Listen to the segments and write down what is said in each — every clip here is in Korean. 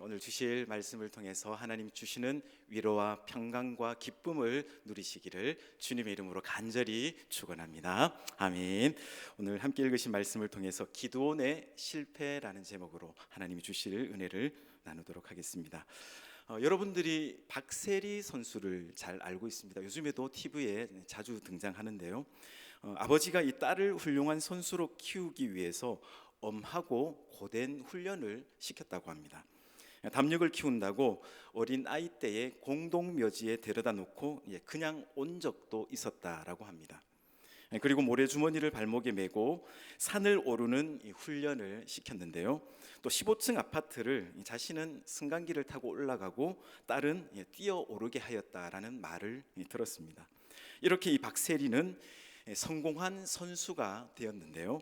오늘 주실 말씀을 통해서 하나님 주시는 위로와 평강과 기쁨을 누리시기를 주님의 이름으로 간절히 축원합니다. 아멘. 오늘 함께 읽으신 말씀을 통해서 기드온의 실패라는 제목으로 하나님이 주실 은혜를 나누도록 하겠습니다. 여러분들이 박세리 선수를 잘 알고 있습니다. 요즘에도 TV에 자주 등장하는데요. 아버지가 이 딸을 훌륭한 선수로 키우기 위해서 엄하고 고된 훈련을 시켰다고 합니다. 담력을 키운다고 어린 아이 때에 공동묘지에 데려다 놓고 그냥 온 적도 있었다라고 합니다. 그리고 모래주머니를 발목에 메고 산을 오르는 이 훈련을 시켰는데요. 또 15층 아파트를 자신은 승강기를 타고 올라가고 딸은 뛰어오르게 하였다라는 말을 들었습니다. 이렇게 이 박세리는 성공한 선수가 되었는데요.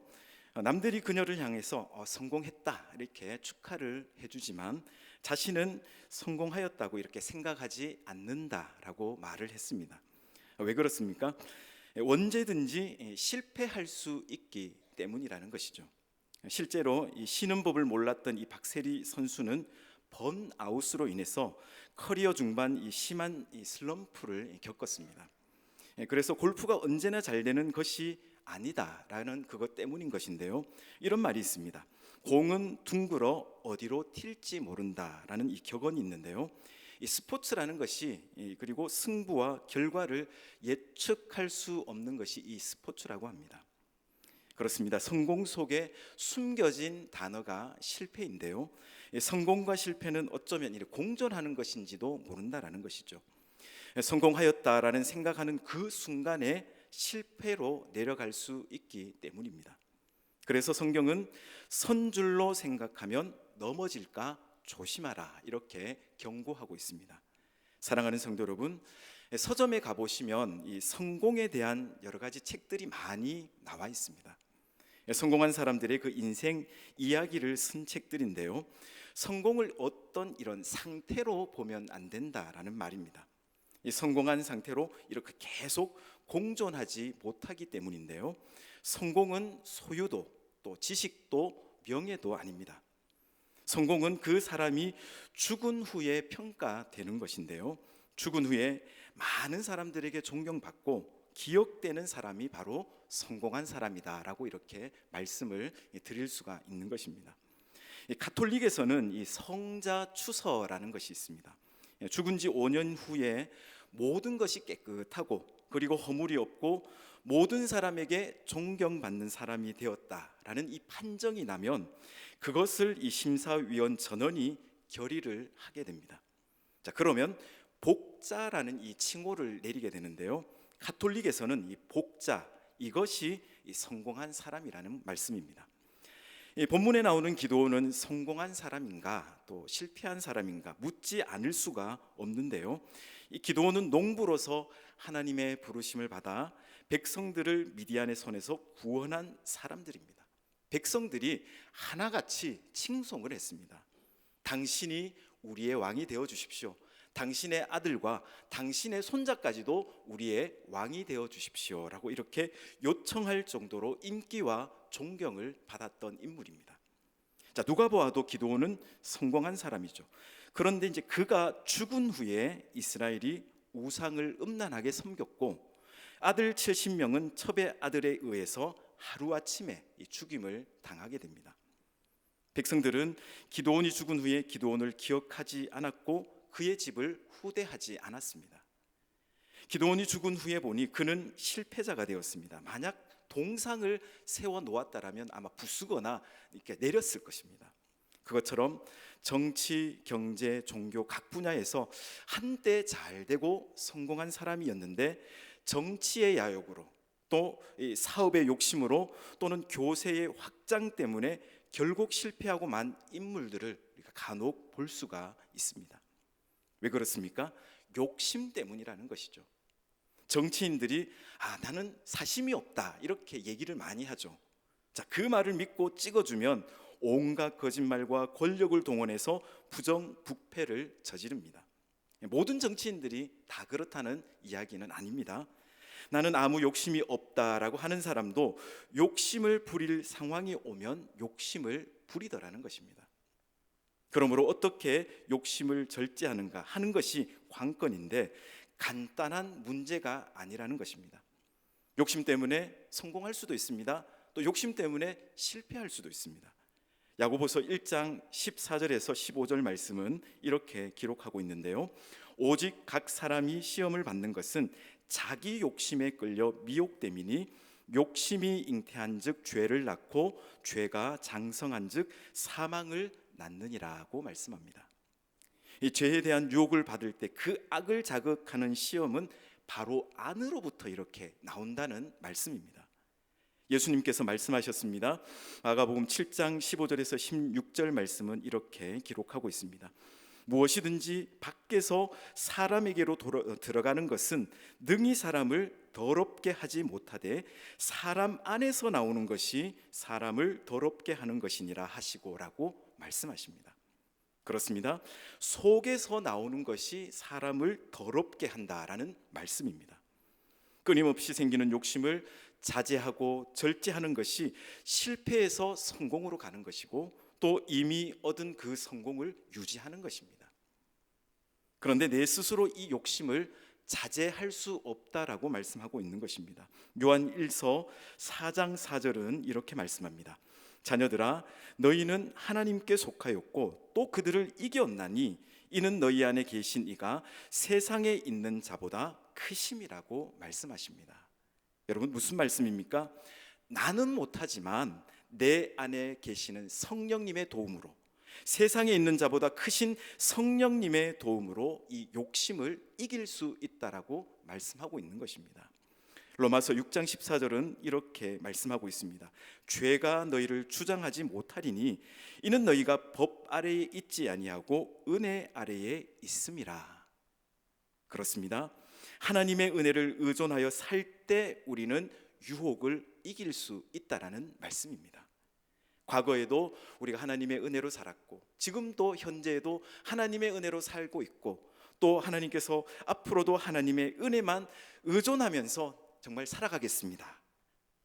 남들이 그녀를 향해서 성공했다 이렇게 축하를 해주지만 자신은 성공하였다고 이렇게 생각하지 않는다라고 말을 했습니다. 왜 그렇습니까? 언제든지 실패할 수 있기 때문이라는 것이죠. 실제로 이 쉬는 법을 몰랐던 이 박세리 선수는 번아웃으로 인해서 커리어 중반 이 심한 이 슬럼프를 겪었습니다. 그래서 골프가 언제나 잘 되는 것이 아니다라는 그것 때문인 것인데요. 이런 말이 있습니다. 공은 둥글어 어디로 튈지 모른다라는 이 격언이 있는데요. 이 스포츠라는 것이 그리고 승부와 결과를 예측할 수 없는 것이 이 스포츠라고 합니다. 그렇습니다. 성공 속에 숨겨진 단어가 실패인데요. 성공과 실패는 어쩌면 공존하는 것인지도 모른다라는 것이죠. 성공하였다라는 생각하는 그 순간에 실패로 내려갈 수 있기 때문입니다. 그래서 성경은 선줄로 생각하면 넘어질까 조심하라 이렇게 경고하고 있습니다. 사랑하는 성도 여러분, 서점에 가보시면 이 성공에 대한 여러 가지 책들이 많이 나와 있습니다. 성공한 사람들의 그 인생 이야기를 쓴 책들인데요. 성공을 어떤 이런 상태로 보면 안 된다라는 말입니다. 이 성공한 상태로 이렇게 계속 공존하지 못하기 때문인데요. 성공은 소유도 또 지식도 명예도 아닙니다. 성공은 그 사람이 죽은 후에 평가되는 것인데요. 죽은 후에 많은 사람들에게 존경받고 기억되는 사람이 바로 성공한 사람이다라고 이렇게 말씀을 드릴 수가 있는 것입니다. 이 가톨릭에서는 이 성자 추서라는 것이 있습니다. 죽은 지 5년 후에 모든 것이 깨끗하고 그리고 허물이 없고 모든 사람에게 존경받는 사람이 되었다라는 이 판정이 나면 그것을 이 심사위원 전원이 결의를 하게 됩니다. 자, 그러면 복자라는 이 칭호를 내리게 되는데요. 가톨릭에서는 이 복자 이것이 이 성공한 사람이라는 말씀입니다. 이 본문에 나오는 기드온은 성공한 사람인가 또 실패한 사람인가 묻지 않을 수가 없는데요. 이 기드온은 농부로서 하나님의 부르심을 받아 백성들을 미디안의 손에서 구원한 사람들입니다. 백성들이 하나같이 칭송을 했습니다. 당신이 우리의 왕이 되어 주십시오. 당신의 아들과 당신의 손자까지도 우리의 왕이 되어 주십시오라고 이렇게 요청할 정도로 인기와 존경을 받았던 인물입니다. 자, 누가 보아도 기드온은 성공한 사람이죠. 그런데 이제 그가 죽은 후에 이스라엘이 우상을 음란하게 섬겼고 아들 70명은 첩의 아들에 의해서 하루아침에 죽임을 당하게 됩니다. 백성들은 기드온이 죽은 후에 기드온을 기억하지 않았고 그의 집을 후대하지 않았습니다. 기드온이 죽은 후에 보니 그는 실패자가 되었습니다. 만약 동상을 세워 놓았다라면 아마 부수거나 이렇게 내렸을 것입니다. 그것처럼 정치, 경제, 종교 각 분야에서 한때 잘 되고 성공한 사람이었는데 정치의 야욕으로 또 사업의 욕심으로 또는 교세의 확장 때문에 결국 실패하고 만 인물들을 우리가 간혹 볼 수가 있습니다. 왜 그렇습니까? 욕심 때문이라는 것이죠. 정치인들이 나는 사심이 없다 이렇게 얘기를 많이 하죠. 자, 그 말을 믿고 찍어주면 온갖 거짓말과 권력을 동원해서 부정부패를 저지릅니다. 모든 정치인들이 다 그렇다는 이야기는 아닙니다. 나는 아무 욕심이 없다라고 하는 사람도 욕심을 부릴 상황이 오면 욕심을 부리더라는 것입니다. 그러므로 어떻게 욕심을 절제하는가 하는 것이 관건인데 간단한 문제가 아니라는 것입니다. 욕심 때문에 성공할 수도 있습니다. 또 욕심 때문에 실패할 수도 있습니다. 야고보서 1장 14절에서 15절 말씀은 이렇게 기록하고 있는데요. 오직 각 사람이 시험을 받는 것은 자기 욕심에 끌려 미혹됨이니 욕심이 잉태한즉 죄를 낳고 죄가 장성한즉 사망을 낳느니라고 말씀합니다. 이 죄에 대한 유혹을 받을 때 그 악을 자극하는 시험은 바로 안으로부터 이렇게 나온다는 말씀입니다. 예수님께서 말씀하셨습니다. 마가복음 7장 15절에서 16절 말씀은 이렇게 기록하고 있습니다. 무엇이든지 밖에서 사람에게로 들어가는 것은 능히 사람을 더럽게 하지 못하되 사람 안에서 나오는 것이 사람을 더럽게 하는 것이니라 하시고라고 말씀하십니다. 그렇습니다. 속에서 나오는 것이 사람을 더럽게 한다라는 말씀입니다. 끊임없이 생기는 욕심을 자제하고 절제하는 것이 실패에서 성공으로 가는 것이고 또 이미 얻은 그 성공을 유지하는 것입니다. 그런데 내 스스로 이 욕심을 자제할 수 없다라고 말씀하고 있는 것입니다. 요한 1서 4장 4절은 이렇게 말씀합니다. 자녀들아 너희는 하나님께 속하였고 또 그들을 이겼나니 이는 너희 안에 계신 이가 세상에 있는 자보다 크심이라고 말씀하십니다. 여러분 무슨 말씀입니까? 나는 못하지만 내 안에 계시는 성령님의 도움으로, 세상에 있는 자보다 크신 성령님의 도움으로 이 욕심을 이길 수 있다라고 말씀하고 있는 것입니다. 로마서 6장 14절은 이렇게 말씀하고 있습니다. 죄가 너희를 주장하지 못하리니 이는 너희가 법 아래에 있지 아니하고 은혜 아래에 있음이라. 그렇습니다. 하나님의 은혜를 의존하여 살 때 우리는 유혹을 이길 수 있다라는 말씀입니다. 과거에도 우리가 하나님의 은혜로 살았고 지금도 현재에도 하나님의 은혜로 살고 있고 또 하나님께서 앞으로도 하나님의 은혜만 의존하면서 정말 살아가겠습니다.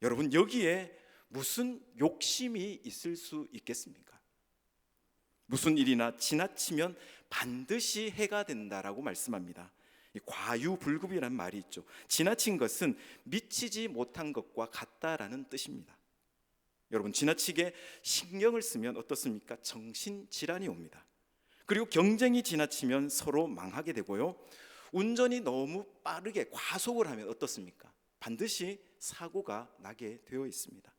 여러분 여기에 무슨 욕심이 있을 수 있겠습니까? 무슨 일이나 지나치면 반드시 해가 된다라고 말씀합니다. 과유불급이라는 말이 있죠. 지나친 것은 미치지 못한 것과 같다라는 뜻입니다. 여러분 지나치게 신경을 쓰면 어떻습니까? 정신질환이 옵니다. 그리고 경쟁이 지나치면 서로 망하게 되고요. 운전이 너무 빠르게 과속을 하면 어떻습니까? 반드시 사고가 나게 되어 있습니다.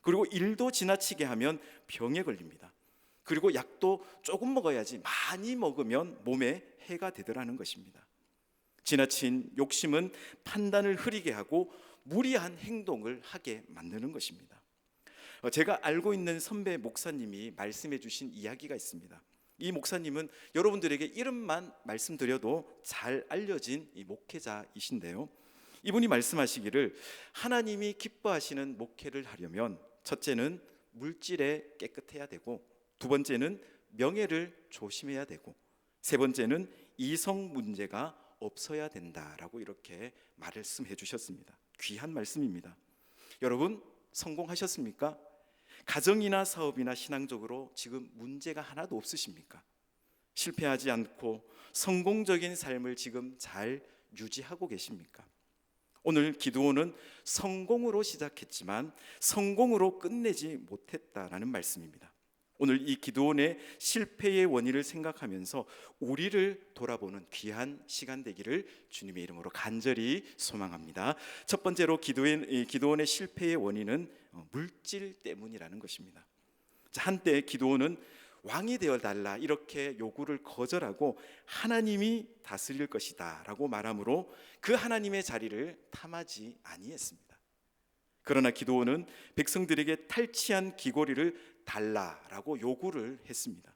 그리고 일도 지나치게 하면 병에 걸립니다. 그리고 약도 조금 먹어야지 많이 먹으면 몸에 해가 되더라는 것입니다. 지나친 욕심은 판단을 흐리게 하고 무리한 행동을 하게 만드는 것입니다. 제가 알고 있는 선배 목사님이 말씀해 주신 이야기가 있습니다. 이 목사님은 여러분들에게 이름만 말씀드려도 잘 알려진 이 목회자이신데요. 이분이 말씀하시기를 하나님이 기뻐하시는 목회를 하려면 첫째는 물질에 깨끗해야 되고 두 번째는 명예를 조심해야 되고 세 번째는 이성 문제가 없어야 된다라고 이렇게 말씀해 주셨습니다. 귀한 말씀입니다. 여러분 성공하셨습니까? 가정이나 사업이나 신앙적으로 지금 문제가 하나도 없으십니까? 실패하지 않고 성공적인 삶을 지금 잘 유지하고 계십니까? 오늘 기드온은 성공으로 시작했지만 성공으로 끝내지 못했다라는 말씀입니다. 오늘 이 기드온의 실패의 원인을 생각하면서 우리를 돌아보는 귀한 시간 되기를 주님의 이름으로 간절히 소망합니다. 첫 번째로 기드온의 실패의 원인은 물질 때문이라는 것입니다. 한때 기드온은 왕이 되어달라 이렇게 요구를 거절하고 하나님이 다스릴 것이다 라고 말하므로 그 하나님의 자리를 탐하지 아니했습니다. 그러나 기드온은 백성들에게 탈취한 귀고리를 달라라고 요구를 했습니다.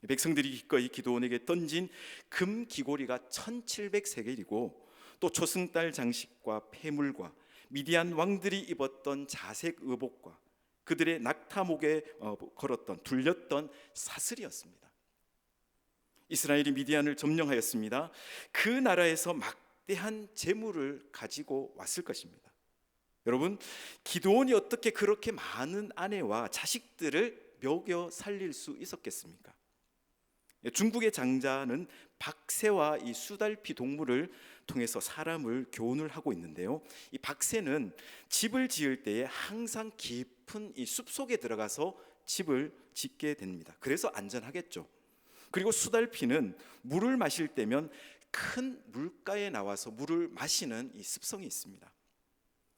백성들이 기꺼이 기드온에게 던진 금 귀고리가 1700세겔이고 또 초승달 장식과 폐물과 미디안 왕들이 입었던 자색 의복과 그들의 낙타목에 둘렸던 사슬이었습니다. 이스라엘이 미디안을 점령하였습니다. 그 나라에서 막대한 재물을 가지고 왔을 것입니다. 여러분 기드온이 어떻게 그렇게 많은 아내와 자식들을 먹여 살릴 수 있었겠습니까? 중국의 장자는 박새와 이 수달피 동물을 통해서 사람을 교훈을 하고 있는데요. 이 박새는 집을 지을 때에 항상 깊은 이 숲속에 들어가서 집을 짓게 됩니다. 그래서 안전하겠죠. 그리고 수달피는 물을 마실 때면 큰 물가에 나와서 물을 마시는 이 습성이 있습니다.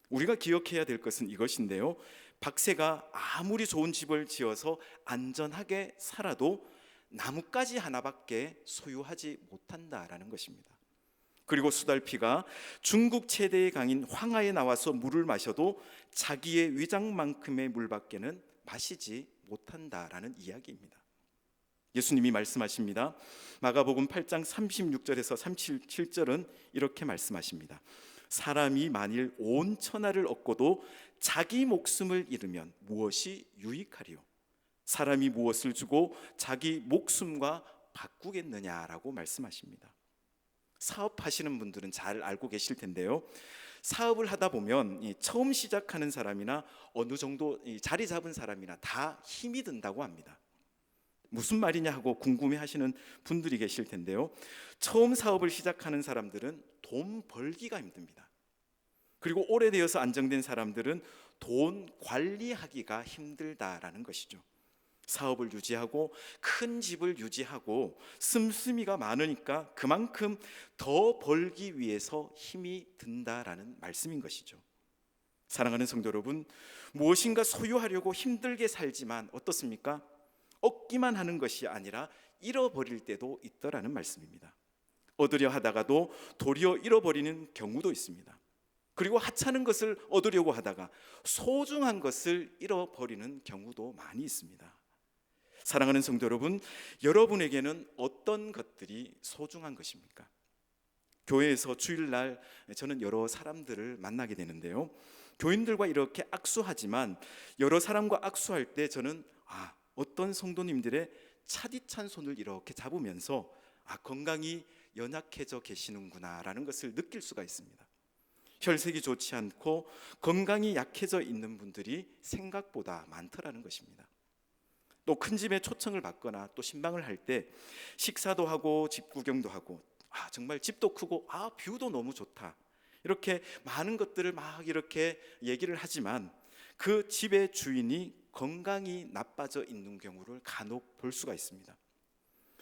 우리가 기억해야 될 것은 이것인데요. 박새가 아무리 좋은 집을 지어서 안전하게 살아도 나뭇가지 하나밖에 소유하지 못한다라는 것입니다. 그리고 수달피가 중국 최대의 강인 황하에 나와서 물을 마셔도 자기의 위장만큼의 물밖에는 마시지 못한다라는 이야기입니다. 예수님이 말씀하십니다. 마가복음 8장 36절에서 37절은 이렇게 말씀하십니다. 사람이 만일 온 천하를 얻고도 자기 목숨을 잃으면 무엇이 유익하리요? 사람이 무엇을 주고 자기 목숨과 바꾸겠느냐라고 말씀하십니다. 사업하시는 분들은 잘 알고 계실 텐데요. 사업을 하다 보면 처음 시작하는 사람이나 어느 정도 자리 잡은 사람이나 다 힘이 든다고 합니다. 무슨 말이냐 하고 궁금해하시는 분들이 계실 텐데요. 처음 사업을 시작하는 사람들은 돈 벌기가 힘듭니다. 그리고 오래되어서 안정된 사람들은 돈 관리하기가 힘들다라는 것이죠. 사업을 유지하고 큰 집을 유지하고 씀씀이가 많으니까 그만큼 더 벌기 위해서 힘이 든다라는 말씀인 것이죠. 사랑하는 성도 여러분, 무엇인가 소유하려고 힘들게 살지만 어떻습니까? 얻기만 하는 것이 아니라 잃어버릴 때도 있더라는 말씀입니다. 얻으려 하다가도 도리어 잃어버리는 경우도 있습니다. 그리고 하찮은 것을 얻으려고 하다가 소중한 것을 잃어버리는 경우도 많이 있습니다. 사랑하는 성도 여러분, 여러분에게는 어떤 것들이 소중한 것입니까? 교회에서 주일날 저는 여러 사람들을 만나게 되는데요. 교인들과 이렇게 악수하지만 여러 사람과 악수할 때 저는 어떤 성도님들의 차디찬 손을 이렇게 잡으면서 건강이 연약해져 계시는구나라는 것을 느낄 수가 있습니다. 혈색이 좋지 않고 건강이 약해져 있는 분들이 생각보다 많더라는 것입니다. 또 큰 집에 초청을 받거나 또 신방을 할 때 식사도 하고 집 구경도 하고 정말 집도 크고 뷰도 너무 좋다, 이렇게 많은 것들을 막 이렇게 얘기를 하지만 그 집의 주인이 건강이 나빠져 있는 경우를 간혹 볼 수가 있습니다.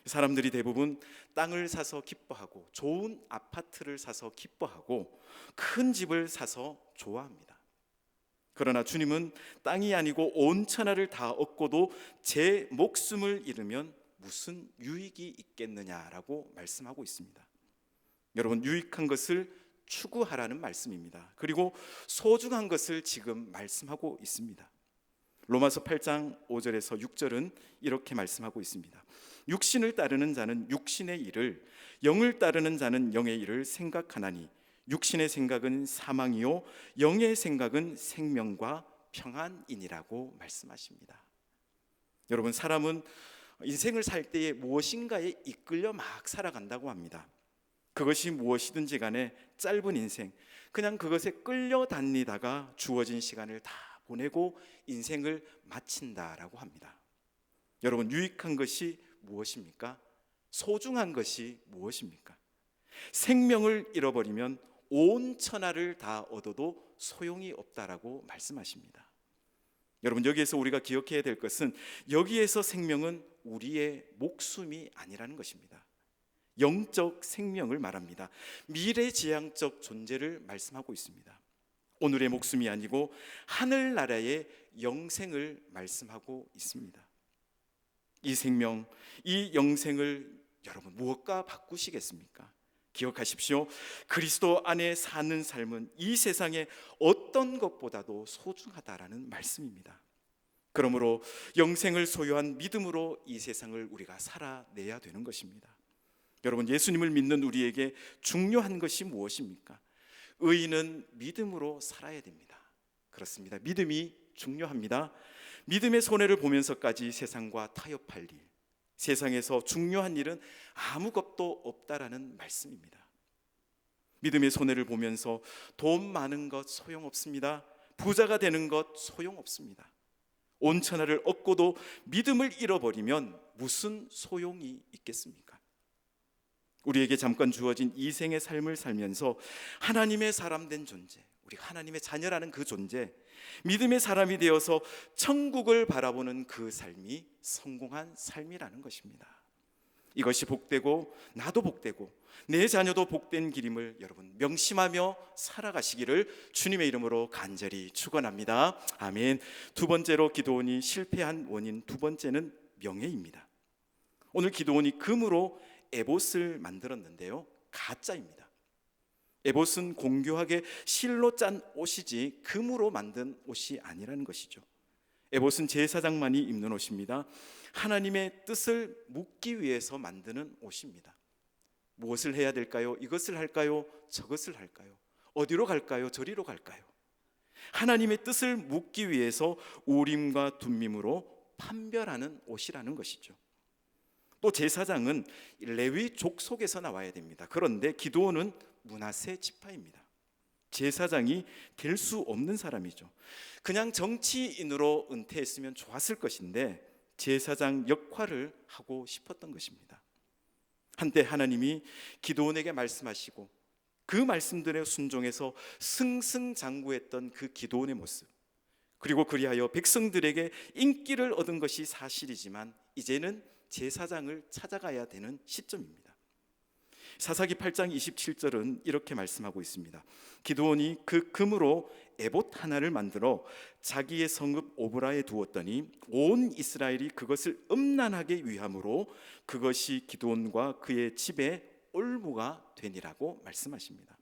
사람들이 대부분 땅을 사서 기뻐하고 좋은 아파트를 사서 기뻐하고 큰 집을 사서 좋아합니다. 그러나 주님은 땅이 아니고 온 천하를 다 얻고도 제 목숨을 잃으면 무슨 유익이 있겠느냐라고 말씀하고 있습니다. 여러분, 유익한 것을 추구하라는 말씀입니다. 그리고 소중한 것을 지금 말씀하고 있습니다. 로마서 8장 5절에서 6절은 이렇게 말씀하고 있습니다. 육신을 따르는 자는 육신의 일을, 영을 따르는 자는 영의 일을 생각하나니 육신의 생각은 사망이요 영의 생각은 생명과 평안이니라고 말씀하십니다. 여러분, 사람은 인생을 살 때에 무엇인가에 이끌려 막 살아간다고 합니다. 그것이 무엇이든지 간에 짧은 인생, 그냥 그것에 끌려다니다가 주어진 시간을 다 보내고 인생을 마친다라고 합니다. 여러분, 유익한 것이 무엇입니까? 소중한 것이 무엇입니까? 생명을 잃어버리면 온 천하를 다 얻어도 소용이 없다라고 말씀하십니다. 여러분, 여기에서 우리가 기억해야 될 것은 여기에서 생명은 우리의 목숨이 아니라는 것입니다. 영적 생명을 말합니다. 미래지향적 존재를 말씀하고 있습니다. 오늘의 목숨이 아니고 하늘나라의 영생을 말씀하고 있습니다. 이 생명, 이 영생을 여러분 무엇과 바꾸시겠습니까? 기억하십시오. 그리스도 안에 사는 삶은 이 세상의 어떤 것보다도 소중하다라는 말씀입니다. 그러므로 영생을 소유한 믿음으로 이 세상을 우리가 살아내야 되는 것입니다. 여러분, 예수님을 믿는 우리에게 중요한 것이 무엇입니까? 의인은 믿음으로 살아야 됩니다. 그렇습니다. 믿음이 중요합니다. 믿음의 손해를 보면서까지 세상과 타협할 일, 세상에서 중요한 일은 아무것도 없다라는 말씀입니다. 믿음의 손해를 보면서 돈 많은 것 소용없습니다. 부자가 되는 것 소용없습니다. 온 천하를 얻고도 믿음을 잃어버리면 무슨 소용이 있겠습니까? 우리에게 잠깐 주어진 이 생의 삶을 살면서 하나님의 사람 된 존재, 우리가 하나님의 자녀라는 그 존재, 믿음의 사람이 되어서 천국을 바라보는 그 삶이 성공한 삶이라는 것입니다. 이것이 복되고 나도 복되고 내 자녀도 복된 길임을 여러분 명심하며 살아가시기를 주님의 이름으로 간절히 축원합니다. 아멘. 두 번째로 기드온이 실패한 원인, 두 번째는 명예입니다. 오늘 기드온이 금으로 에봇을 만들었는데요, 가짜입니다. 에봇은 공교하게 실로 짠 옷이지 금으로 만든 옷이 아니라는 것이죠. 에봇은 제사장만이 입는 옷입니다. 하나님의 뜻을 묻기 위해서 만드는 옷입니다. 무엇을 해야 될까요? 이것을 할까요? 저것을 할까요? 어디로 갈까요? 저리로 갈까요? 하나님의 뜻을 묻기 위해서 우림과 둠밈으로 판별하는 옷이라는 것이죠. 또 제사장은 레위 족속에서 나와야 됩니다. 그런데 기드온은 므낫세 지파입니다. 제사장이 될 수 없는 사람이죠. 그냥 정치인으로 은퇴했으면 좋았을 것인데 제사장 역할을 하고 싶었던 것입니다. 한때 하나님이 기드온에게 말씀하시고 그 말씀들에 순종해서 승승장구했던 그 기드온의 모습, 그리고 그리하여 백성들에게 인기를 얻은 것이 사실이지만 이제는 제사장을 찾아가야 되는 시점입니다. 사사기 8장 27절은 이렇게 말씀하고 있습니다. 기드온이 그 금으로 에봇 하나를 만들어 자기의 성읍 오브라에 두었더니 온 이스라엘이 그것을 음란하게 위함으로 그것이 기드온과 그의 집에 올무가 되니라고 말씀하십니다.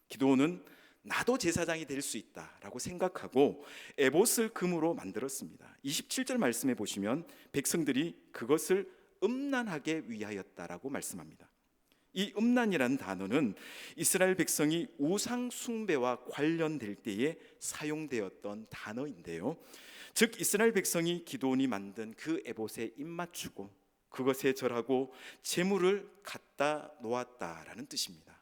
기드온은 나도 제사장이 될 수 있다라고 생각하고 에봇을 금으로 만들었습니다. 27절 말씀해 보시면 백성들이 그것을 음란하게 위하였다라고 말씀합니다. 이 음란이라는 단어는 이스라엘 백성이 우상 숭배와 관련될 때에 사용되었던 단어인데요, 즉 이스라엘 백성이 기드온이 만든 그 에봇에 입맞추고 그것에 절하고 재물을 갖다 놓았다라는 뜻입니다.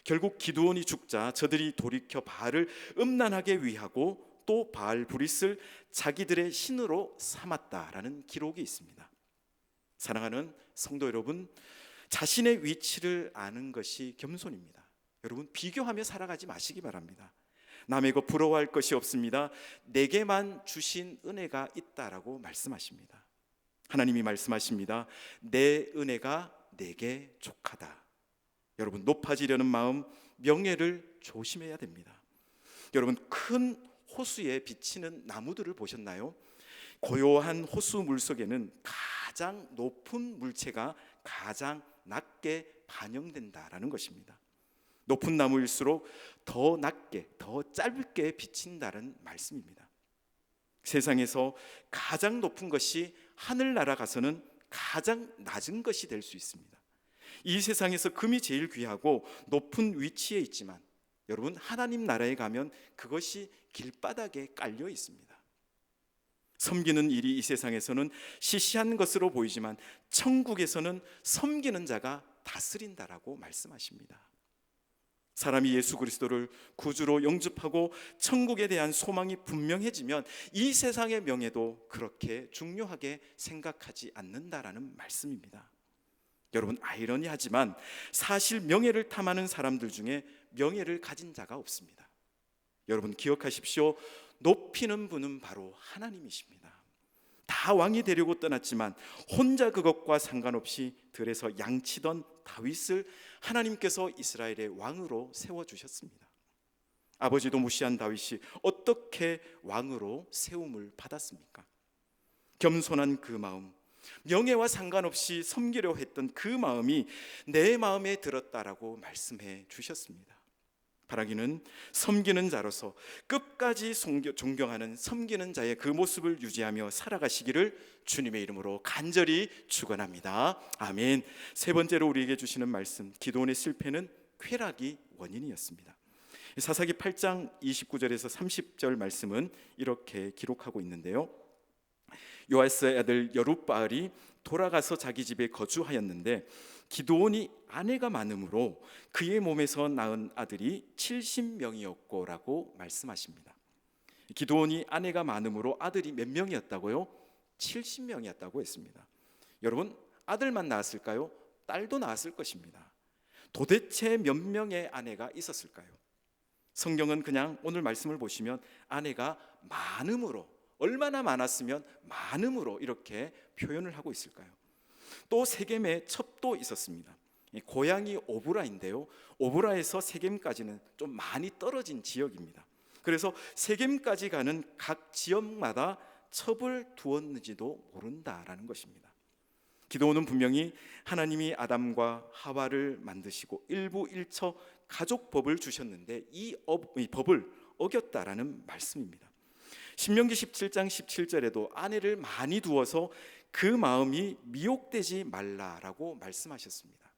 결국 기드온이 죽자 저들이 돌이켜 바알을 음란하게 위하고 또 바알 브릿을 자기들의 신으로 삼았다라는 기록이 있습니다. 사랑하는 성도 여러분, 자신의 위치를 아는 것이 겸손입니다. 여러분 비교하며 살아가지 마시기 바랍니다. 남의 것 부러워할 것이 없습니다. 내게만 주신 은혜가 있다라고 말씀하십니다. 하나님이 말씀하십니다. 내 은혜가 내게 족하다. 여러분 높아지려는 마음, 명예를 조심해야 됩니다. 여러분 큰 호수에 비치는 나무들을 보셨나요? 고요한 호수 물속에는 가장 높은 물체가 가장 낮게 반영된다라는 것입니다. 높은 나무일수록 더 낮게, 더 짧게 비친다는 말씀입니다. 세상에서 가장 높은 것이 하늘 날아가서는 가장 낮은 것이 될 수 있습니다. 이 세상에서 금이 제일 귀하고 높은 위치에 있지만 여러분 하나님 나라에 가면 그것이 길바닥에 깔려 있습니다. 섬기는 일이 이 세상에서는 시시한 것으로 보이지만 천국에서는 섬기는 자가 다스린다라고 말씀하십니다. 사람이 예수 그리스도를 구주로 영접하고 천국에 대한 소망이 분명해지면 이 세상의 명예도 그렇게 중요하게 생각하지 않는다라는 말씀입니다. 여러분 아이러니하지만 사실 명예를 탐하는 사람들 중에 명예를 가진 자가 없습니다. 여러분 기억하십시오. 높이는 분은 바로 하나님이십니다. 다 왕이 되려고 떠났지만 혼자 그것과 상관없이 들에서 양치던 다윗을 하나님께서 이스라엘의 왕으로 세워주셨습니다. 아버지도 무시한 다윗이 어떻게 왕으로 세움을 받았습니까? 겸손한 그 마음, 명예와 상관없이 섬기려 했던 그 마음이 내 마음에 들었다라고 말씀해 주셨습니다. 바라기는 섬기는 자로서 끝까지 존경하는 섬기는 자의 그 모습을 유지하며 살아가시기를 주님의 이름으로 간절히 축원합니다. 아멘. 세 번째로 우리에게 주시는 말씀, 기드온의 실패는 쾌락이 원인이었습니다. 사사기 8장 29절에서 30절 말씀은 이렇게 기록하고 있는데요, 요아스의 아들 여룹바알이 돌아가서 자기 집에 거주하였는데 기드온이 아내가 많으므로 그의 몸에서 낳은 아들이 70명이었고라고 말씀하십니다. 기드온이 아내가 많음으로 아들이 몇 명이었다고요? 70명이었다고 했습니다. 여러분, 아들만 낳았을까요? 딸도 낳았을 것입니다. 도대체 몇 명의 아내가 있었을까요? 성경은 그냥 오늘 말씀을 보시면 아내가 많음으로, 얼마나 많았으면 많음으로 이렇게 표현을 하고 있을까요? 또 세겜에 첩도 있었습니다. 고향이 오브라인데요, 오브라에서 세겜까지는 좀 많이 떨어진 지역입니다. 그래서 세겜까지 가는 각 지역마다 첩을 두었는지도 모른다라는 것입니다. 기드온은 분명히 하나님이 아담과 하와를 만드시고 일부일처 가족법을 주셨는데 이 법을 어겼다라는 말씀입니다. 신명기 17장 17절에도 아내를 많이 두어서 그 마음이 미혹되지 말라라고 말씀하셨습니다.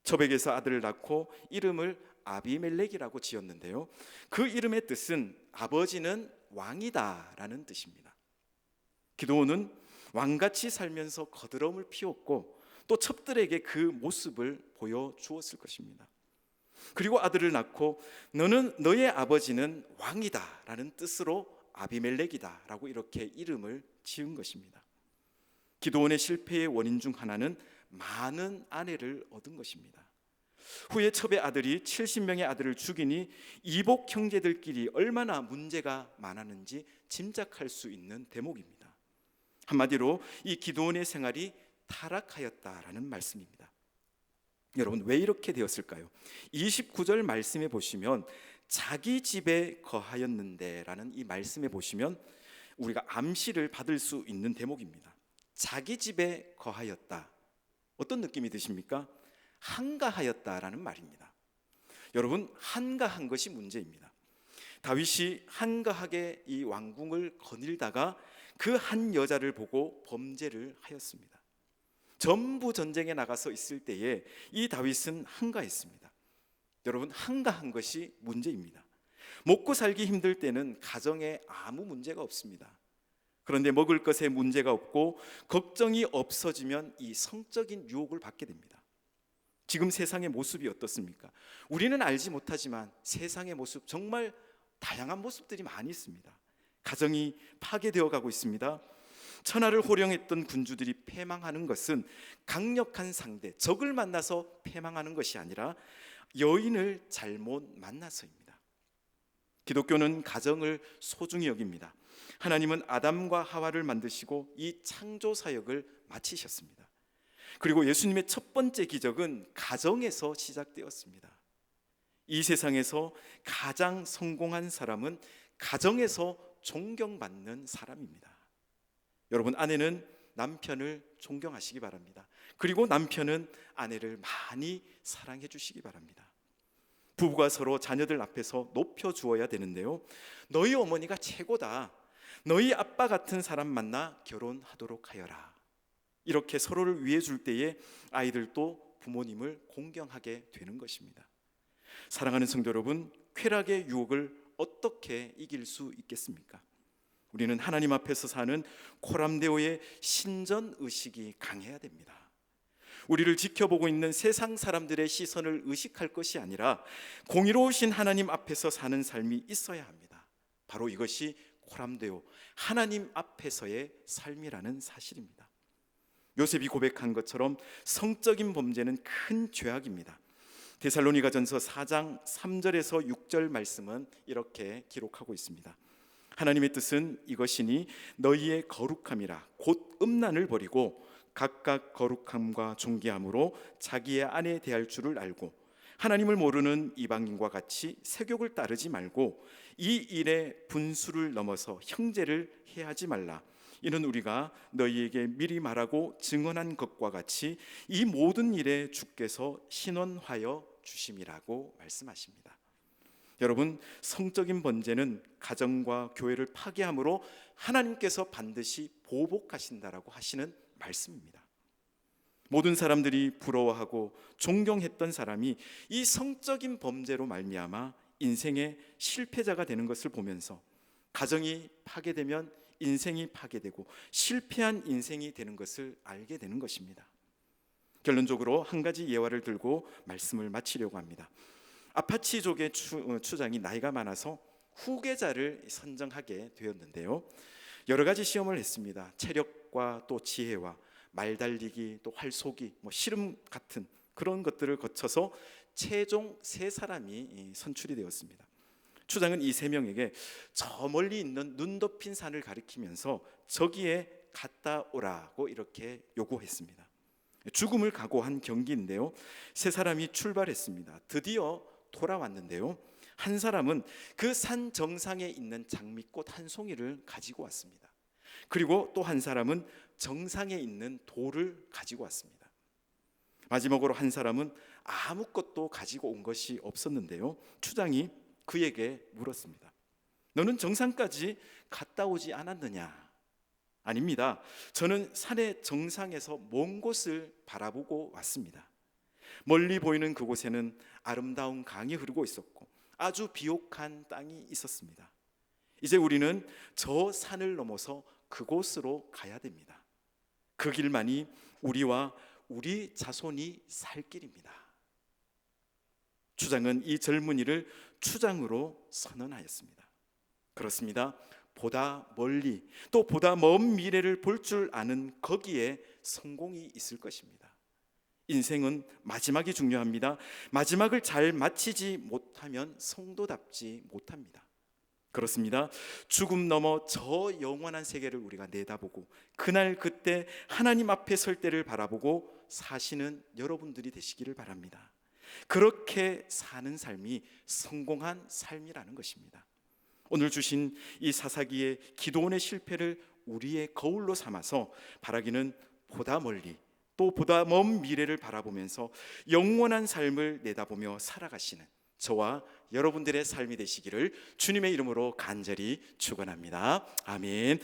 첩에게서 아들을 낳고 이름을 아비멜렉이라고 지었는데요, 그 이름의 뜻은 아버지는 왕이다라는 뜻입니다. 기드온은 왕같이 살면서 거드럼을 피웠고 또 첩들에게 그 모습을 보여주었을 것입니다. 그리고 아들을 낳고 너의 아버지는 왕이다라는 뜻으로 아비멜렉이다라고 이렇게 이름을 지은 것입니다. 기드온의 실패의 원인 중 하나는 많은 아내를 얻은 것입니다. 후에 첩의 아들이 70명의 아들을 죽이니 이복 형제들끼리 얼마나 문제가 많았는지 짐작할 수 있는 대목입니다. 한마디로 이 기드온의 생활이 타락하였다라는 말씀입니다. 여러분, 왜 이렇게 되었을까요? 29절 말씀에 보시면 자기 집에 거하였는데 라는 이 말씀에 보시면 우리가 암시를 받을 수 있는 대목입니다. 자기 집에 거하였다. 어떤 느낌이 드십니까? 한가하였다라는 말입니다. 여러분, 한가한 것이 문제입니다. 다윗이 한가하게 이 왕궁을 거닐다가 그 한 여자를 보고 범죄를 하였습니다. 전부 전쟁에 나가서 있을 때에 이 다윗은 한가했습니다. 여러분, 한가한 것이 문제입니다. 먹고 살기 힘들 때는 가정에 아무 문제가 없습니다. 그런데 먹을 것에 문제가 없고 걱정이 없어지면 이 성적인 유혹을 받게 됩니다. 지금 세상의 모습이 어떻습니까? 우리는 알지 못하지만 세상의 모습, 정말 다양한 모습들이 많이 있습니다. 가정이 파괴되어 가고 있습니다. 천하를 호령했던 군주들이 패망하는 것은 강력한 상대, 적을 만나서 패망하는 것이 아니라 여인을 잘못 만나서입니다. 기독교는 가정을 소중히 여깁니다. 하나님은 아담과 하와를 만드시고 이 창조 사역을 마치셨습니다. 그리고 예수님의 첫 번째 기적은 가정에서 시작되었습니다. 이 세상에서 가장 성공한 사람은 가정에서 존경받는 사람입니다. 여러분, 아내는 남편을 존경하시기 바랍니다. 그리고 남편은 아내를 많이 사랑해 주시기 바랍니다. 부부가 서로 자녀들 앞에서 높여주어야 되는데요, 너희 어머니가 최고다, 너희 아빠 같은 사람 만나 결혼하도록 하여라, 이렇게 서로를 위해 줄 때에 아이들도 부모님을 공경하게 되는 것입니다. 사랑하는 성도 여러분, 쾌락의 유혹을 어떻게 이길 수 있겠습니까? 우리는 하나님 앞에서 사는 코람데오의 신전의식이 강해야 됩니다. 우리를 지켜보고 있는 세상 사람들의 시선을 의식할 것이 아니라 공의로우신 하나님 앞에서 사는 삶이 있어야 합니다. 바로 이것이 코람데오, 하나님 앞에서의 삶이라는 사실입니다. 요셉이 고백한 것처럼 성적인 범죄는 큰 죄악입니다. 데살로니가전서 4장 3절에서 6절 말씀은 이렇게 기록하고 있습니다. 하나님의 뜻은 이것이니 너희의 거룩함이라 곧 음란을 버리고 각각 거룩함과 존귀함으로 자기의 아내에 대할 줄을 알고 하나님을 모르는 이방인과 같이 세욕을 따르지 말고 이 일에 분수를 넘어서 형제를 해하지 말라. 이는 우리가 너희에게 미리 말하고 증언한 것과 같이 이 모든 일에 주께서 신원하여 주심이라고 말씀하십니다. 여러분, 성적인 범죄는 가정과 교회를 파괴함으로 하나님께서 반드시 보복하신다라고 하시는 말씀입니다. 모든 사람들이 부러워하고 존경했던 사람이 이 성적인 범죄로 말미암아 인생의 실패자가 되는 것을 보면서 가정이 파괴되면 인생이 파괴되고 실패한 인생이 되는 것을 알게 되는 것입니다. 결론적으로 한 가지 예화를 들고 말씀을 마치려고 합니다. 아파치족의 추장이 나이가 많아서 후계자를 선정하게 되었는데요. 여러 가지 시험을 했습니다. 체력과 또 지혜와 말달리기, 또 활쏘기, 씨름 같은 그런 것들을 거쳐서 최종 세 사람이 선출이 되었습니다. 추장은 이 세 명에게 저 멀리 있는 눈 덮인 산을 가리키면서 저기에 갔다 오라고 이렇게 요구했습니다. 죽음을 각오한 경기인데요. 세 사람이 출발했습니다. 드디어 돌아왔는데요. 한 사람은 그 산 정상에 있는 장미꽃 한 송이를 가지고 왔습니다. 그리고 또 한 사람은 정상에 있는 돌을 가지고 왔습니다. 마지막으로 한 사람은 아무것도 가지고 온 것이 없었는데요. 추장이 그에게 물었습니다. 너는 정상까지 갔다 오지 않았느냐? 아닙니다. 저는 산의 정상에서 먼 곳을 바라보고 왔습니다. 멀리 보이는 그곳에는 아름다운 강이 흐르고 있었고 아주 비옥한 땅이 있었습니다. 이제 우리는 저 산을 넘어서 그곳으로 가야 됩니다. 그 길만이 우리와 우리 자손이 살 길입니다. 추장은 이 젊은이를 추장으로 선언하였습니다. 그렇습니다. 보다 멀리 또 보다 먼 미래를 볼 줄 아는 거기에 성공이 있을 것입니다. 인생은 마지막이 중요합니다. 마지막을 잘 마치지 못하면 성도답지 못합니다. 그렇습니다. 죽음 넘어 저 영원한 세계를 우리가 내다보고 그날 그때 하나님 앞에 설 때를 바라보고 사시는 여러분들이 되시기를 바랍니다. 그렇게 사는 삶이 성공한 삶이라는 것입니다. 오늘 주신 이 사사기의 기도원의 실패를 우리의 거울로 삼아서 바라기는 보다 멀리 또 보다 먼 미래를 바라보면서 영원한 삶을 내다보며 살아가시는 저와 여러분들의 삶이 되시기를 주님의 이름으로 간절히 축원합니다. 아멘.